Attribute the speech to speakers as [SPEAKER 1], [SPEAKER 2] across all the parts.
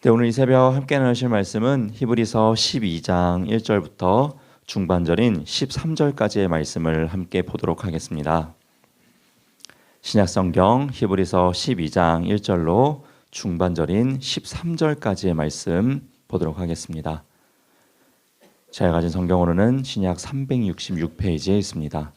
[SPEAKER 1] 네, 오늘 이 새벽 함께 나누실 말씀은 히브리서 12장 1절부터 중반절인 13절까지의 말씀을 함께 보도록 하겠습니다. 신약성경 히브리서 12장 1절로 중반절인 13절까지의 말씀 보도록 하겠습니다. 제가 가진 성경으로는 신약 366페이지에 있습니다.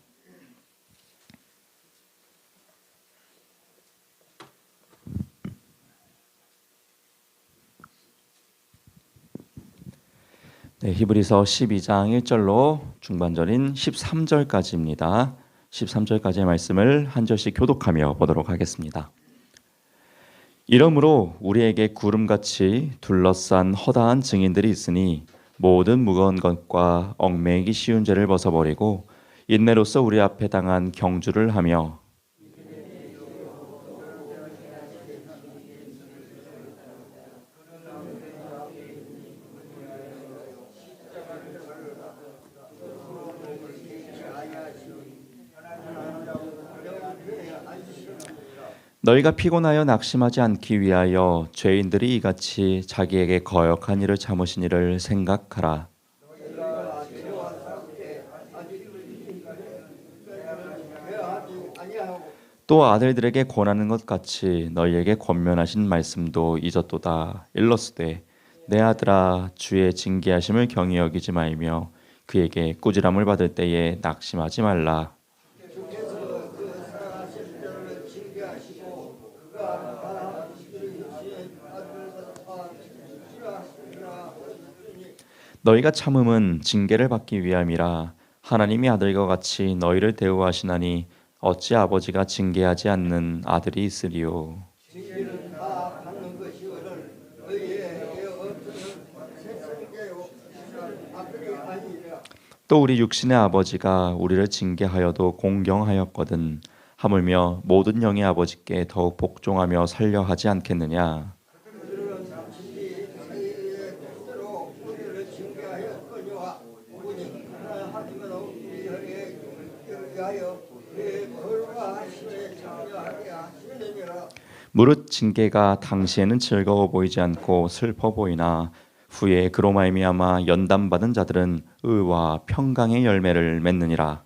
[SPEAKER 1] 네, 히브리서 12장 1절로 중반절인 13절까지입니다. 13절까지의 말씀을 한 절씩 교독하며 보도록 하겠습니다. 이러므로 우리에게 구름같이 둘러싼 허다한 증인들이 있으니 모든 무거운 것과 얽매이기 쉬운 죄를 벗어버리고 인내로서 우리 앞에 당한 경주를 하며 너희가 피곤하여 낙심하지 않기 위하여 죄인들이 이같이 자기에게 거역한 일을 참으신 일을 생각하라. 또 아들들에게 권하는 것 같이 너희에게 권면하신 말씀도 잊었도다. 일러스되 내 아들아 주의 징계하심을 경히 여기지 말며 그에게 꾸지람을 받을 때에 낙심하지 말라. 너희가 참음은 징계를 받기 위함이라. 하나님이 아들과 같이 너희를 대우하시나니 어찌 아버지가 징계하지 않는 아들이 있으리요. 또 우리 육신의 아버지가 우리를 징계하여도 공경하였거든 하물며 모든 영의 아버지께 더욱 복종하며 살려 하지 않겠느냐. 무릇 징계가 당시에는 즐거워 보이지 않고 슬퍼 보이나 후에 그로 말미암아 연단받은 자들은 의와 평강의 열매를 맺느니라.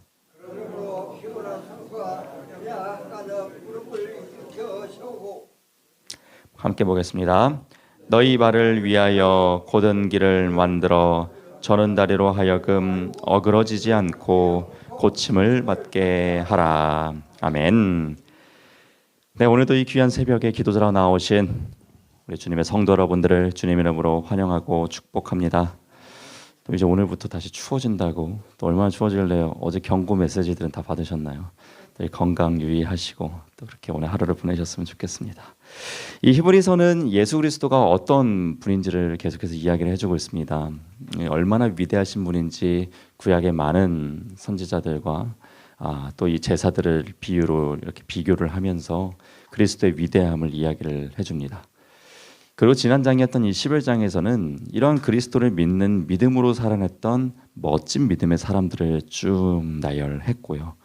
[SPEAKER 1] 함께 보겠습니다. 너희 발을 위하여 곧은 길을 만들어 저는 다리로 하여금 어그러지지 않고 고침을 받게 하라. 아멘. 네, 오늘도 이 귀한 새벽에 기도자로 나오신 우리 주님의 성도 여러분들을 주님 이름으로 환영하고 축복합니다. 또 이제 오늘부터 다시 추워진다고, 또 얼마나 추워질래요? 어제 경고 메시지들은 다 받으셨나요? 건강 유의하시고 또 그렇게 오늘 하루를 보내셨으면 좋겠습니다. 이 히브리서는 예수 그리스도가 어떤 분인지를 계속해서 이야기를 해주고 있습니다. 얼마나 위대하신 분인지 구약의 많은 선지자들과 또 이 제사들을 비유로 이렇게 비교를 하면서 그리스도의 위대함을 이야기를 해줍니다. 그리고 지난 장이었던 이 11장에서는 이런 그리스도를 믿는 믿음으로 살아냈던 멋진 믿음의 사람들을 쭉 나열했고요.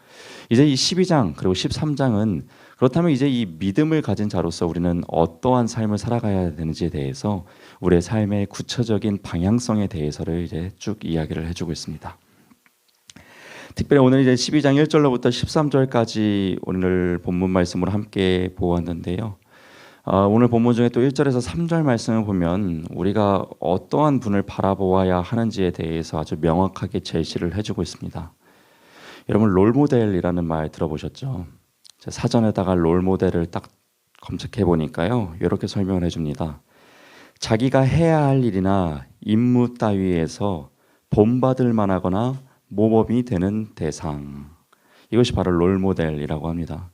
[SPEAKER 1] 이제 이 12장 그리고 13장은 그렇다면 이제 이 믿음을 가진 자로서 우리는 어떠한 삶을 살아가야 되는지에 대해서 우리의 삶의 구체적인 방향성에 대해서를 이제 쭉 이야기를 해주고 있습니다. 특별히 오늘 이제 12장 1절로부터 13절까지 오늘 본문 말씀으로 함께 보았는데요. 오늘 본문 중에 또 1절에서 3절 말씀을 보면 우리가 어떠한 분을 바라보아야 하는지에 대해서 아주 명확하게 제시를 해주고 있습니다. 여러분 롤모델이라는 말 들어보셨죠? 사전에다가 롤모델을 딱 검색해 보니까요, 이렇게 설명을 해줍니다. 자기가 해야 할 일이나 임무 따위에서 본받을 만하거나 모범이 되는 대상, 이것이 바로 롤모델이라고 합니다.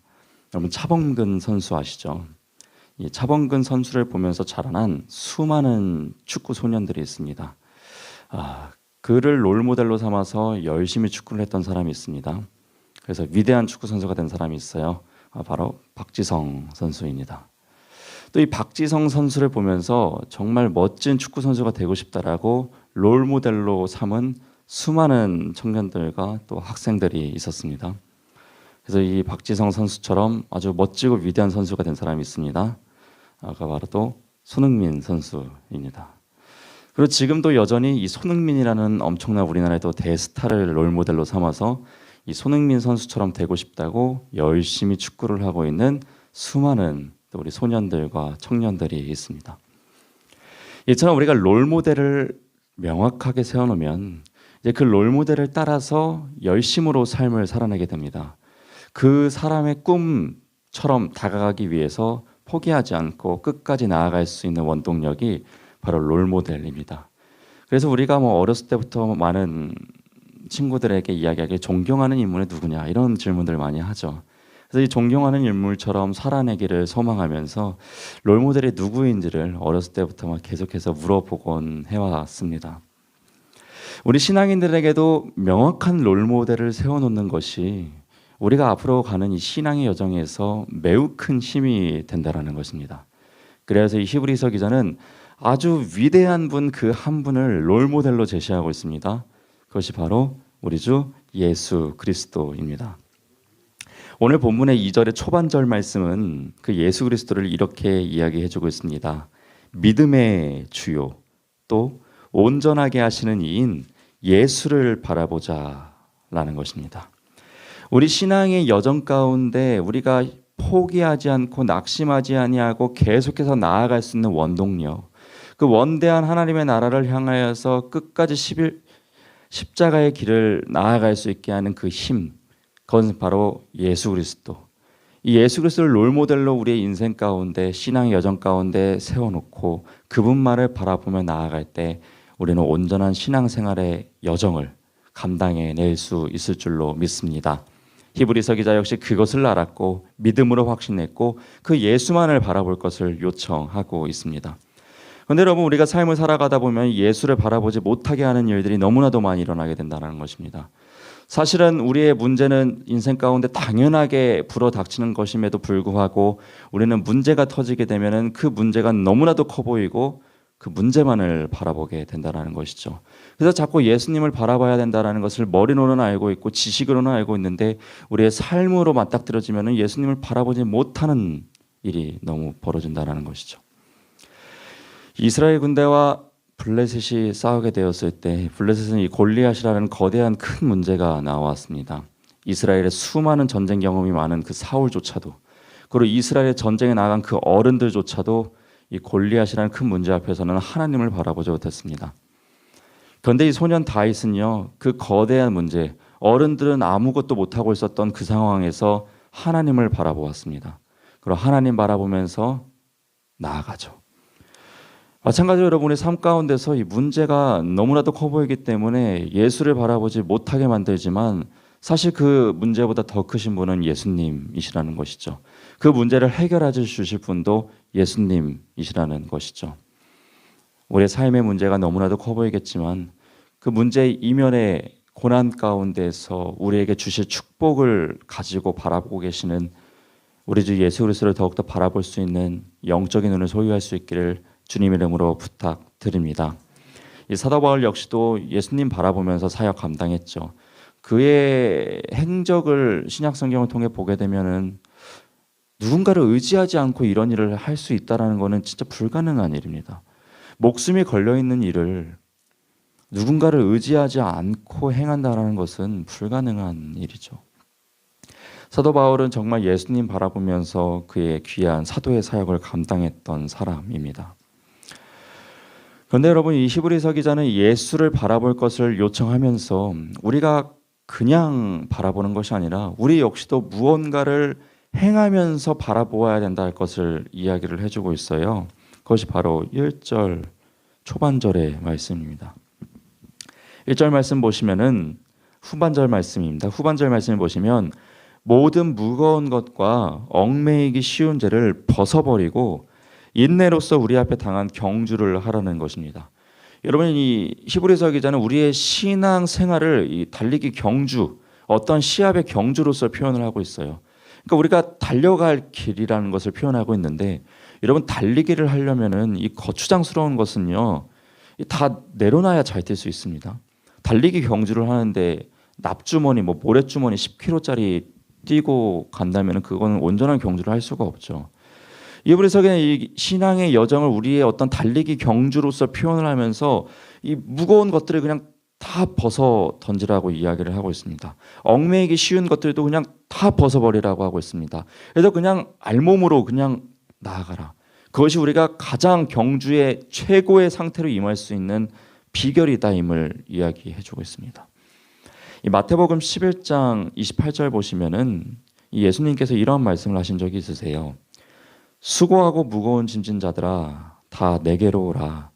[SPEAKER 1] 여러분 차범근 선수 아시죠? 이 차범근 선수를 보면서 자라난 수많은 축구 소년들이 있습니다. 그를 롤모델로 삼아서 열심히 축구를 했던 사람이 있습니다. 그래서 위대한 축구 선수가 된 사람이 있어요. 바로 박지성 선수입니다. 또 이 박지성 선수를 보면서 정말 멋진 축구 선수가 되고 싶다라고 롤모델로 삼은 수많은 청년들과 또 학생들이 있었습니다. 그래서 이 박지성 선수처럼 아주 멋지고 위대한 선수가 된 사람이 있습니다. 바로 또 손흥민 선수입니다. 그리고 지금도 여전히 이 손흥민이라는 엄청난 우리나라의 또 대스타를 롤모델로 삼아서 이 손흥민 선수처럼 되고 싶다고 열심히 축구를 하고 있는 수많은 또 우리 소년들과 청년들이 있습니다. 이처럼 우리가 롤모델을 명확하게 세워놓으면 이제 그 롤모델을 따라서 열심으로 삶을 살아내게 됩니다. 그 사람의 꿈처럼 다가가기 위해서 포기하지 않고 끝까지 나아갈 수 있는 원동력이 바로 롤모델입니다. 그래서 우리가 어렸을 때부터 많은 친구들에게 이야기하기에 존경하는 인물은 누구냐 이런 질문들 많이 하죠. 그래서 이 존경하는 인물처럼 살아내기를 소망하면서 롤모델이 누구인지를 어렸을 때부터 막 계속해서 물어보곤 해왔습니다. 우리 신앙인들에게도 명확한 롤모델을 세워놓는 것이 우리가 앞으로 가는 이 신앙의 여정에서 매우 큰 힘이 된다는 것입니다. 그래서 이 히브리서 기자는 아주 위대한 분 그 한 분을 롤모델로 제시하고 있습니다. 그것이 바로 우리 주 예수 그리스도입니다. 오늘 본문의 2절의 초반절 말씀은 그 예수 그리스도를 이렇게 이야기해주고 있습니다. 믿음의 주요 또 온전하게 하시는 이인 예수를 바라보자 라는 것입니다. 우리 신앙의 여정 가운데 우리가 포기하지 않고 낙심하지 아니하고 계속해서 나아갈 수 있는 원동력, 그 원대한 하나님의 나라를 향하여서 끝까지 십자가의 길을 나아갈 수 있게 하는 그 힘, 그것은 바로 예수 그리스도. 이 예수 그리스도를 롤모델로 우리의 인생 가운데 신앙의 여정 가운데 세워놓고 그분만을 바라보며 나아갈 때 우리는 온전한 신앙생활의 여정을 감당해낼 수 있을 줄로 믿습니다. 히브리서 기자 역시 그것을 알았고 믿음으로 확신했고 그 예수만을 바라볼 것을 요청하고 있습니다. 그런데 여러분, 우리가 삶을 살아가다 보면 예수를 바라보지 못하게 하는 일들이 너무나도 많이 일어나게 된다는 것입니다. 사실은 우리의 문제는 인생 가운데 당연하게 불어닥치는 것임에도 불구하고 우리는 문제가 터지게 되면 그 문제가 너무나도 커 보이고 그 문제만을 바라보게 된다는 것이죠. 그래서 자꾸 예수님을 바라봐야 된다는 것을 머리로는 알고 있고 지식으로는 알고 있는데 우리의 삶으로 맞닥뜨려지면 예수님을 바라보지 못하는 일이 너무 벌어진다는 것이죠. 이스라엘 군대와 블레셋이 싸우게 되었을 때 블레셋은 이 골리앗이라는 거대한 큰 문제가 나왔습니다. 이스라엘의 수많은 전쟁 경험이 많은 그 사울조차도, 그리고 이스라엘의 전쟁에 나간 그 어른들조차도 이 골리앗이라는 큰 문제 앞에서는 하나님을 바라보지 못했습니다. 그런데 이 소년 다윗은요, 그 거대한 문제, 어른들은 아무것도 못하고 있었던 그 상황에서 하나님을 바라보았습니다. 그리고 하나님 바라보면서 나아가죠. 마찬가지로 여러분의 삶 가운데서 이 문제가 너무나도 커 보이기 때문에 예수를 바라보지 못하게 만들지만 사실 그 문제보다 더 크신 분은 예수님이시라는 것이죠. 그 문제를 해결해 주실 분도 예수님이시라는 것이죠. 우리의 삶의 문제가 너무나도 커 보이겠지만 그 문제의 이면의 고난 가운데서 우리에게 주실 축복을 가지고 바라보고 계시는 우리 주 예수 그리스도를 더욱더 바라볼 수 있는 영적인 눈을 소유할 수 있기를 주님 이름으로 부탁드립니다. 이 사도 바울 역시도 예수님 바라보면서 사역 감당했죠. 그의 행적을 신약 성경을 통해 보게 되면은 누군가를 의지하지 않고 이런 일을 할 수 있다라는 것은 진짜 불가능한 일입니다. 목숨이 걸려 있는 일을 누군가를 의지하지 않고 행한다라는 것은 불가능한 일이죠. 사도 바울은 정말 예수님 바라보면서 그의 귀한 사도의 사역을 감당했던 사람입니다. 그런데 여러분, 이 히브리서 기자는 예수를 바라볼 것을 요청하면서 우리가 그냥 바라보는 것이 아니라 우리 역시도 무언가를 행하면서 바라보아야 된다 할 것을 이야기를 해주고 있어요. 그것이 바로 1절 초반절의 말씀입니다. 1절 말씀 보시면은 후반절 말씀입니다. 후반절 말씀을 보시면 모든 무거운 것과 얽매이기 쉬운 죄를 벗어버리고 인내로서 우리 앞에 당한 경주를 하라는 것입니다. 여러분, 이 히브리서 기자는 우리의 신앙 생활을 이 달리기 경주, 어떤 시합의 경주로서 표현을 하고 있어요. 그러니까 우리가 달려갈 길이라는 것을 표현하고 있는데, 여러분, 달리기를 하려면은 이 거추장스러운 것은요, 다 내려놔야 잘 뛸 수 있습니다. 달리기 경주를 하는데 납주머니, 모래주머니 10kg짜리 뛰고 간다면은 그거는 온전한 경주를 할 수가 없죠. 이브리서기는 이 신앙의 여정을 우리의 어떤 달리기 경주로서 표현을 하면서 이 무거운 것들을 그냥 다 벗어 던지라고 이야기를 하고 있습니다. 얽매이기 쉬운 것들도 그냥 다 벗어버리라고 하고 있습니다. 그래서 그냥 알몸으로 그냥 나아가라. 그것이 우리가 가장 경주의 최고의 상태로 임할 수 있는 비결이다임을 이야기해주고 있습니다. 이 마태복음 11장 28절 보시면은 이 예수님께서 이런 말씀을 하신 적이 있으세요. 수고하고 무거운 짐진 자들아 다 내게로 오라.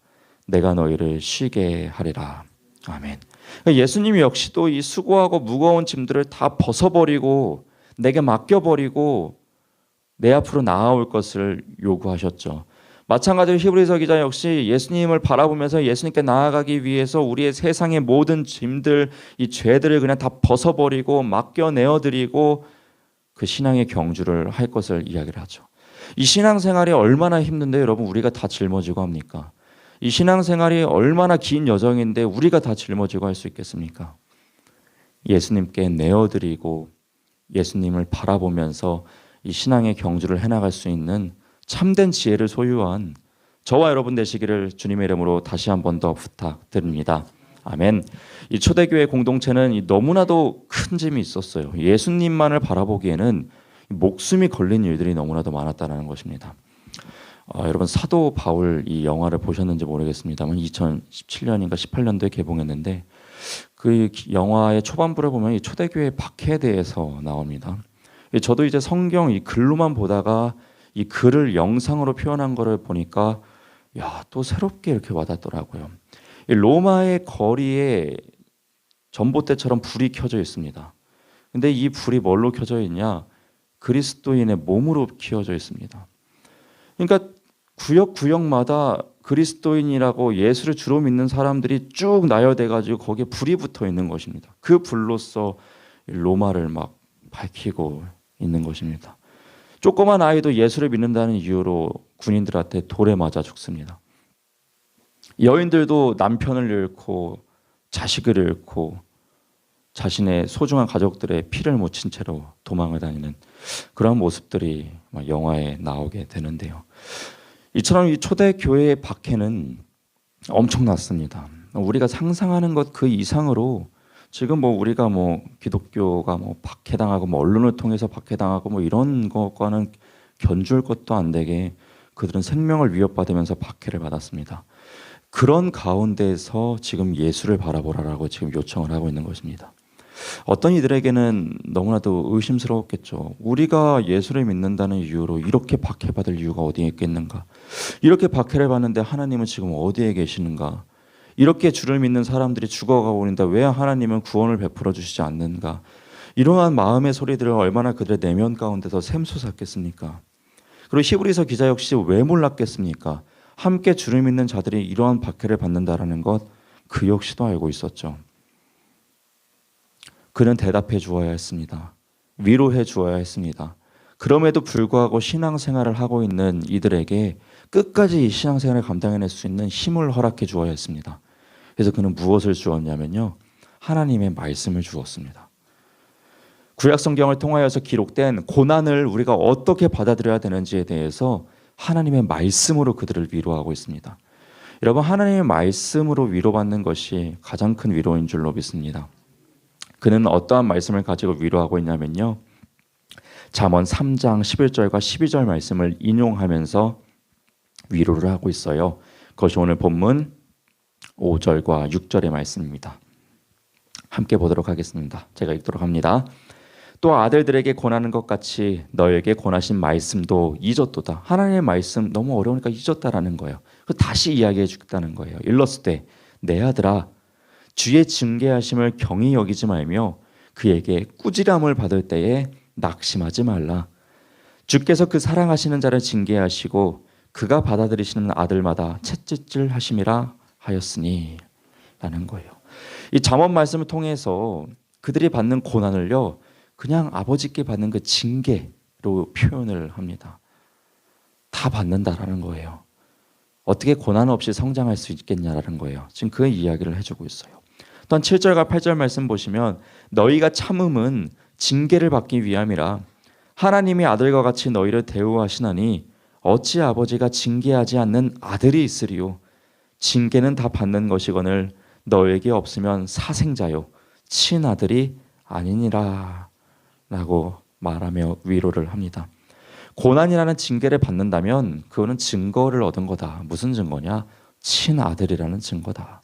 [SPEAKER 1] 내가 너희를 쉬게 하리라. 아멘. 그러니까 예수님이 역시도 이 수고하고 무거운 짐들을 다 벗어버리고 내게 맡겨버리고 내 앞으로 나아올 것을 요구하셨죠. 마찬가지로 히브리서 기자 역시 예수님을 바라보면서 예수님께 나아가기 위해서 우리의 세상의 모든 짐들, 이 죄들을 그냥 다 벗어버리고 맡겨내어드리고 그 신앙의 경주를 할 것을 이야기를 하죠. 이 신앙생활이 얼마나 힘든데 여러분 우리가 다 짊어지고 합니까? 이 신앙생활이 얼마나 긴 여정인데 우리가 다 짊어지고 할 수 있겠습니까? 예수님께 내어드리고 예수님을 바라보면서 이 신앙의 경주를 해나갈 수 있는 참된 지혜를 소유한 저와 여러분 되시기를 주님의 이름으로 다시 한 번 더 부탁드립니다. 아멘. 이 초대교회 공동체는 너무나도 큰 짐이 있었어요. 예수님만을 바라보기에는 목숨이 걸린 일들이 너무나도 많았다는 것입니다. 여러분 사도 바울 이 영화를 보셨는지 모르겠습니다만 2017년인가 18년도에 개봉했는데 그 영화의 초반부를 보면 이 초대교회 박해에 대해서 나옵니다. 저도 이제 성경 이 글로만 보다가 이 글을 영상으로 표현한 거를 보니까 또 새롭게 이렇게 와닿더라고요. 이 로마의 거리에 전봇대처럼 불이 켜져 있습니다. 근데 이 불이 뭘로 켜져 있냐? 그리스도인의 몸으로 켜져 있습니다. 그러니까 구역마다 그리스도인이라고 예수를 주로 믿는 사람들이 쭉 나열돼 가지고 거기에 불이 붙어 있는 것입니다. 그 불로써 로마를 막 밝히고 있는 것입니다. 조그만 아이도 예수를 믿는다는 이유로 군인들한테 돌에 맞아 죽습니다. 여인들도 남편을 잃고 자식을 잃고 자신의 소중한 가족들의 피를 묻힌 채로 도망을 다니는 그런 모습들이 영화에 나오게 되는데요. 이처럼 이 초대교회의 박해는 엄청났습니다. 우리가 상상하는 것 그 이상으로 지금 우리가 기독교가 박해당하고 언론을 통해서 박해당하고 이런 것과는 견줄 것도 안 되게 그들은 생명을 위협받으면서 박해를 받았습니다. 그런 가운데서 지금 예수를 바라보라라고 지금 요청을 하고 있는 것입니다. 어떤 이들에게는 너무나도 의심스러웠겠죠. 우리가 예수를 믿는다는 이유로 이렇게 박해받을 이유가 어디에 있겠는가? 이렇게 박해를 받는데 하나님은 지금 어디에 계시는가? 이렇게 주를 믿는 사람들이 죽어가고 있는데 왜 하나님은 구원을 베풀어 주시지 않는가? 이러한 마음의 소리들을 얼마나 그들의 내면 가운데서 샘솟았겠습니까? 그리고 히브리서 기자 역시 왜 몰랐겠습니까? 함께 주를 믿는 자들이 이러한 박해를 받는다라는 것 그 역시도 알고 있었죠. 그는 대답해 주어야 했습니다. 위로해 주어야 했습니다. 그럼에도 불구하고 신앙생활을 하고 있는 이들에게 끝까지 이 신앙생활을 감당해낼 수 있는 힘을 허락해 주어야 했습니다. 그래서 그는 무엇을 주었냐면요, 하나님의 말씀을 주었습니다. 구약 성경을 통하여서 기록된 고난을 우리가 어떻게 받아들여야 되는지에 대해서 하나님의 말씀으로 그들을 위로하고 있습니다. 여러분, 하나님의 말씀으로 위로받는 것이 가장 큰 위로인 줄로 믿습니다. 그는 어떠한 말씀을 가지고 위로하고 있냐면요, 잠언 3장 11절과 12절 말씀을 인용하면서 위로를 하고 있어요. 그것이 오늘 본문 5절과 6절의 말씀입니다. 함께 보도록 하겠습니다. 제가 읽도록 합니다. 또 아들들에게 권하는 것 같이 너에게 권하신 말씀도 잊었도다. 하나님의 말씀 너무 어려우니까 잊었다라는 거예요. 다시 이야기해 주겠다는 거예요. 일렀으되 내 아들아 주의 징계하심을 경히 여기지 말며 그에게 꾸지람을 받을 때에 낙심하지 말라. 주께서 그 사랑하시는 자를 징계하시고 그가 받아들이시는 아들마다 채찍질 하심이라 하였으니 라는 거예요. 이 잠언 말씀을 통해서 그들이 받는 고난을요, 그냥 아버지께 받는 그 징계로 표현을 합니다. 다 받는다라는 거예요. 어떻게 고난 없이 성장할 수 있겠냐라는 거예요. 지금 그 이야기를 해주고 있어요. 또한 7절과 8절 말씀 보시면 너희가 참음은 징계를 받기 위함이라 하나님이 아들과 같이 너희를 대우하시나니 어찌 아버지가 징계하지 않는 아들이 있으리요. 징계는 다 받는 것이거늘 너에게 없으면 사생자요 친아들이 아니니라 라고 말하며 위로를 합니다. 고난이라는 징계를 받는다면 그거는 증거를 얻은 거다. 무슨 증거냐? 친아들이라는 증거다.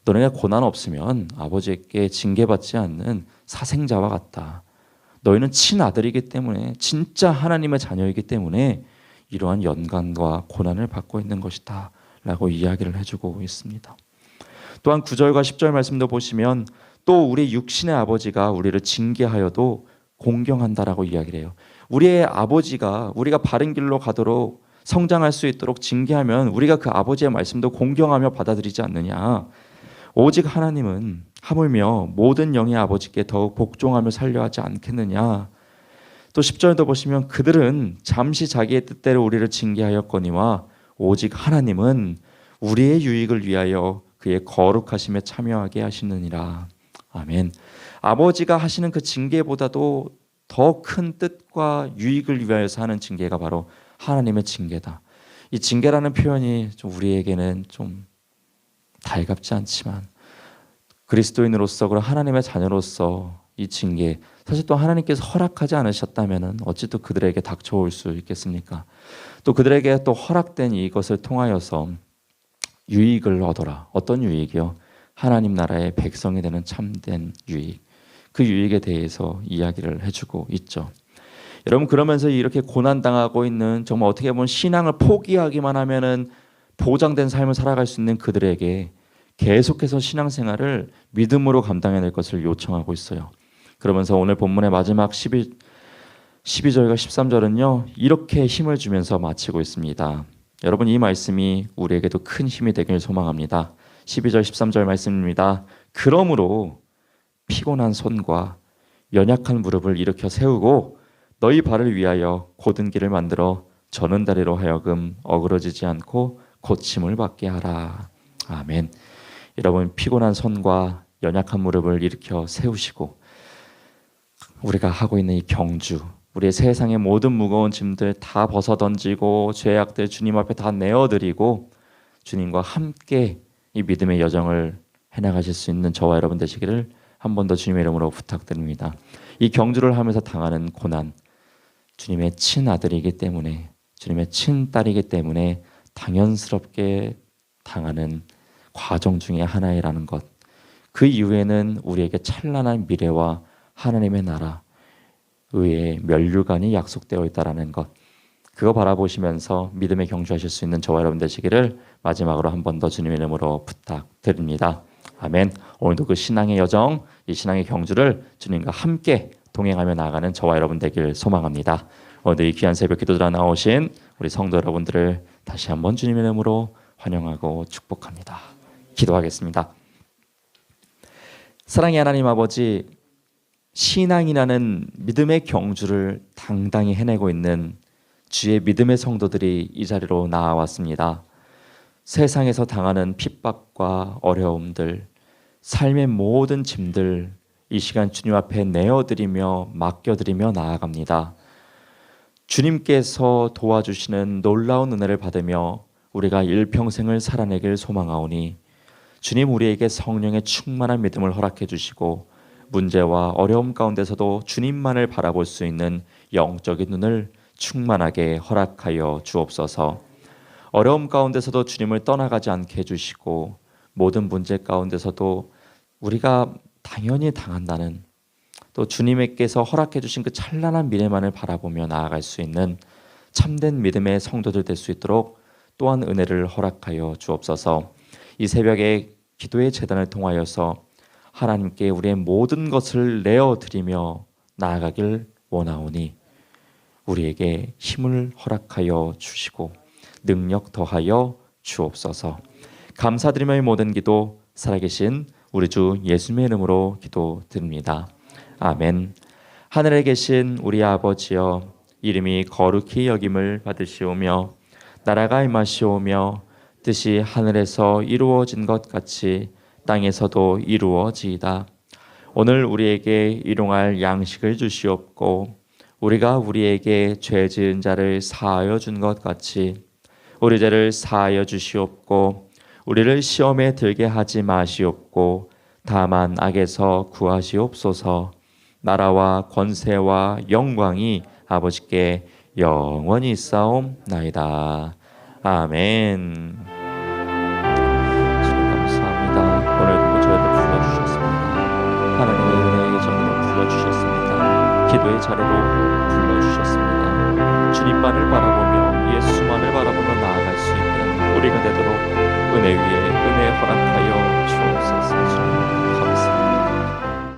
[SPEAKER 1] 너네가 고난 없으면 아버지께 징계받지 않는 사생자와 같다. 너희는 친아들이기 때문에, 진짜 하나님의 자녀이기 때문에 이러한 연관과 고난을 받고 있는 것이다 라고 이야기를 해주고 있습니다. 또한 9절과 10절 말씀도 보시면 또 우리 육신의 아버지가 우리를 징계하여도 공경한다라고 이야기를 해요. 우리의 아버지가 우리가 바른 길로 가도록 성장할 수 있도록 징계하면 우리가 그 아버지의 말씀도 공경하며 받아들이지 않느냐. 오직 하나님은 하물며 모든 영의 아버지께 더욱 복종하며 살려 하지 않겠느냐. 또 10절도 보시면 그들은 잠시 자기의 뜻대로 우리를 징계하였거니와 오직 하나님은 우리의 유익을 위하여 그의 거룩하심에 참여하게 하시느니라. 아멘. 아버지가 하시는 그 징계보다도 더 큰 뜻과 유익을 위하여서 하는 징계가 바로 하나님의 징계다. 이 징계라는 표현이 좀 우리에게는 좀 달갑지 않지만 그리스도인으로서 그리고 하나님의 자녀로서 이 징계, 사실 또 하나님께서 허락하지 않으셨다면 어찌 또 그들에게 닥쳐올 수 있겠습니까? 또 그들에게 또 허락된 이것을 통하여서 유익을 얻어라. 어떤 유익이요? 하나님 나라의 백성이 되는 참된 유익. 그 유익에 대해서 이야기를 해주고 있죠. 여러분, 그러면서 이렇게 고난당하고 있는, 정말 어떻게 보면 신앙을 포기하기만 하면은 보장된 삶을 살아갈 수 있는 그들에게 계속해서 신앙생활을 믿음으로 감당해낼 것을 요청하고 있어요. 그러면서 오늘 본문의 마지막 12절과 13절은요 이렇게 힘을 주면서 마치고 있습니다. 여러분, 이 말씀이 우리에게도 큰 힘이 되길 소망합니다. 12절 13절 말씀입니다. 그러므로 피곤한 손과 연약한 무릎을 일으켜 세우고 너희 발을 위하여 곧은 길을 만들어 저는 다리로 하여금 어그러지지 않고 고침을 받게 하라. 아멘. 여러분, 피곤한 손과 연약한 무릎을 일으켜 세우시고 우리가 하고 있는 이 경주, 우리의 세상의 모든 무거운 짐들 다 벗어던지고 죄악들 주님 앞에 다 내어드리고 주님과 함께 이 믿음의 여정을 해나가실 수 있는 저와 여러분 되시기를 한 번 더 주님의 이름으로 부탁드립니다. 이 경주를 하면서 당하는 고난, 주님의 친아들이기 때문에, 주님의 친딸이기 때문에 당연스럽게 당하는 과정 중에 하나이라는 것, 그 이후에는 우리에게 찬란한 미래와 하나님의 나라, 의의 면류관이 약속되어 있다는 것, 그거 바라보시면서 믿음의 경주하실 수 있는 저와 여러분 되시기를 마지막으로 한 번 더 주님의 이름으로 부탁드립니다. 아멘. 오늘도 그 신앙의 여정, 이 신앙의 경주를 주님과 함께 동행하며 나아가는 저와 여러분 되길 소망합니다. 오늘 이 귀한 새벽 기도드라 나오신 우리 성도 여러분들을 다시 한번 주님의 이름으로 환영하고 축복합니다. 기도하겠습니다. 사랑의 하나님 아버지, 신앙이라는 믿음의 경주를 당당히 해내고 있는 주의 믿음의 성도들이 이 자리로 나와왔습니다. 세상에서 당하는 핍박과 어려움들, 삶의 모든 짐들 이 시간 주님 앞에 내어드리며 맡겨드리며 나아갑니다. 주님께서 도와주시는 놀라운 은혜를 받으며 우리가 일평생을 살아내길 소망하오니 주님, 우리에게 성령의 충만한 믿음을 허락해 주시고 문제와 어려움 가운데서도 주님만을 바라볼 수 있는 영적인 눈을 충만하게 허락하여 주옵소서. 어려움 가운데서도 주님을 떠나가지 않게 해주시고 모든 문제 가운데서도 우리가 당연히 당한다는, 또 주님께서 허락해 주신 그 찬란한 미래만을 바라보며 나아갈 수 있는 참된 믿음의 성도들 될 수 있도록 또한 은혜를 허락하여 주옵소서. 이 새벽에 기도의 제단을 통하여서 하나님께 우리의 모든 것을 내어드리며 나아가길 원하오니 우리에게 힘을 허락하여 주시고 능력 더하여 주옵소서. 감사드리며 이 모든 기도 살아계신 우리 주 예수님의 이름으로 기도드립니다. 아멘. 하늘에 계신 우리 아버지여, 이름이 거룩히 여김을 받으시오며 나라가 임하시오며 뜻이 하늘에서 이루어진 것 같이 땅에서도 이루어지이다. 오늘 우리에게 일용할 양식을 주시옵고 우리가 우리에게 죄 지은 자를 사하여 준 것 같이 우리 죄를 사하여 주시옵고 우리를 시험에 들게 하지 마시옵고 다만 악에서 구하시옵소서. 나라와 권세와 영광이 아버지께 영원히 있사옵나이다. 아멘. 주님 감사합니다. 오늘도 저희를 불러주셨습니다. 하나님의 은혜의 전으로 불러주셨습니다. 기도의 자리로 불러주셨습니다. 주님만을 바라보며 예수만을 바라보며 나아갈 수 있는 우리가 되도록